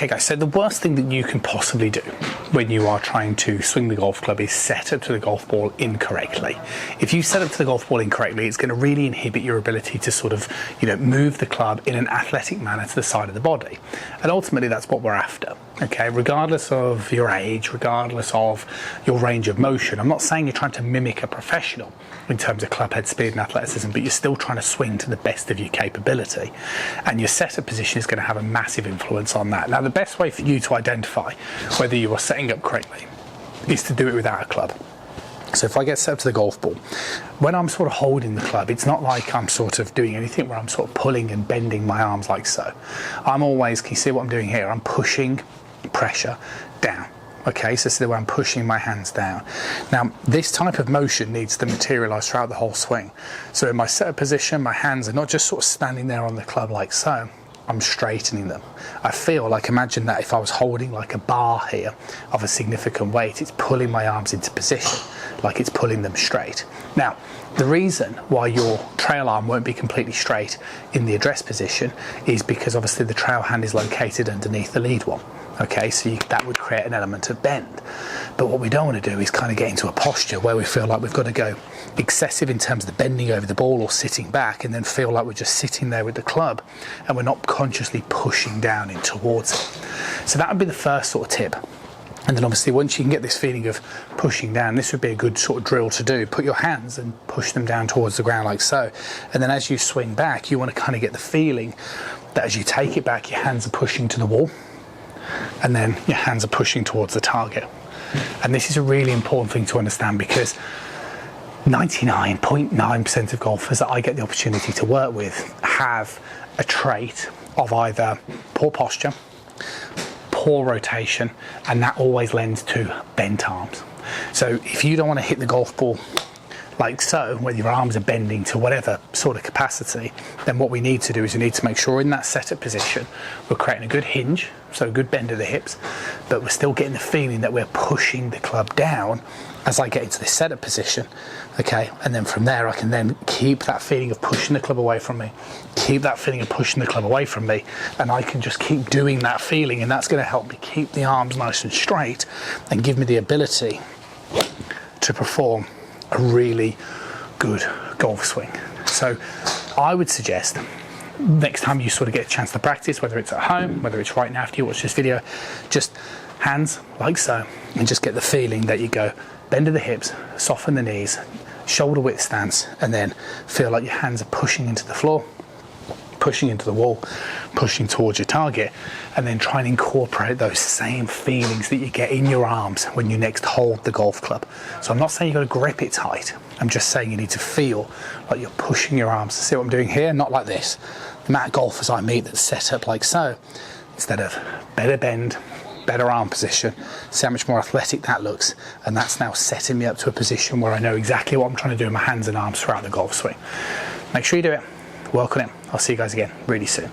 Okay guys, so the worst thing that you can possibly do when you are trying to swing the golf club is set up to the golf ball incorrectly. If you set up to the golf ball incorrectly, it's going to really inhibit your ability to sort of, move the club in an athletic manner to the side of the body. And ultimately that's what we're after. Okay, regardless of your age, regardless of your range of motion. I'm not saying you're trying to mimic a professional in terms of club head speed and athleticism, but you're still trying to swing to the best of your capability. And your setup position is going to have a massive influence on that. Now, the best way for you to identify whether you are setting up correctly is to do it without a club. So if I get set up to the golf ball, when I'm sort of holding the club, it's not like I'm sort of doing anything where I'm sort of pulling and bending my arms like so. I'm always, can you see what I'm doing here? I'm pushing pressure down. Okay, so see the way I'm pushing my hands down. Now, this type of motion needs to materialize throughout the whole swing. So in my setup position, my hands are not just sort of standing there on the club like so. I'm straightening them. I feel like, imagine that if I was holding like a bar here of a significant weight, it's pulling my arms into position, like it's pulling them straight. Now, the reason why your trail arm won't be completely straight in the address position is because obviously the trail hand is located underneath the lead one. Okay, so that would create an element of bend. But what we don't want to do is kind of get into a posture where we feel like we've got to go excessive in terms of the bending over the ball or sitting back, and then feel like we're just sitting there with the club and we're not consciously pushing down in towards it. So that would be the first sort of tip. And then obviously once you can get this feeling of pushing down, this would be a good sort of drill to do. Put your hands and push them down towards the ground like so. And then as you swing back, you want to kind of get the feeling that as you take it back, your hands are pushing to the wall, and then your hands are pushing towards the target. And this is a really important thing to understand, because 99.9% of golfers that I get the opportunity to work with have a trait of either poor posture, poor rotation, and that always lends to bent arms. So if you don't want to hit the golf ball like so, where your arms are bending to whatever sort of capacity, then what we need to do is we need to make sure in that setup position we're creating a good hinge, so a good bend of the hips, but we're still getting the feeling that we're pushing the club down as I get into this setup position. Okay, and then from there I can then keep that feeling of pushing the club away from me, keep that feeling of pushing the club away from me, and I can just keep doing that feeling, and that's going to help me keep the arms nice and straight and give me the ability to perform a really good golf swing. So I would suggest next time you sort of get a chance to practice, whether it's at home, whether it's right now after you watch this video, just hands like so, and just get the feeling that you go bend of the hips, soften the knees, shoulder width stance, and then feel like your hands are pushing into the floor, pushing into the wall, pushing towards your target, and then try and incorporate those same feelings that you get in your arms when you next hold the golf club. So I'm not saying you've got to grip it tight, I'm just saying you need to feel like you're pushing your arms. See what I'm doing here? Not like this. The amount of golfers I meet that's set up like so, instead of better bend, better arm position, see how much more athletic that looks, and that's now setting me up to a position where I know exactly what I'm trying to do in my hands and arms throughout the golf swing. Make sure you do it, work on it. I'll see you guys again really soon.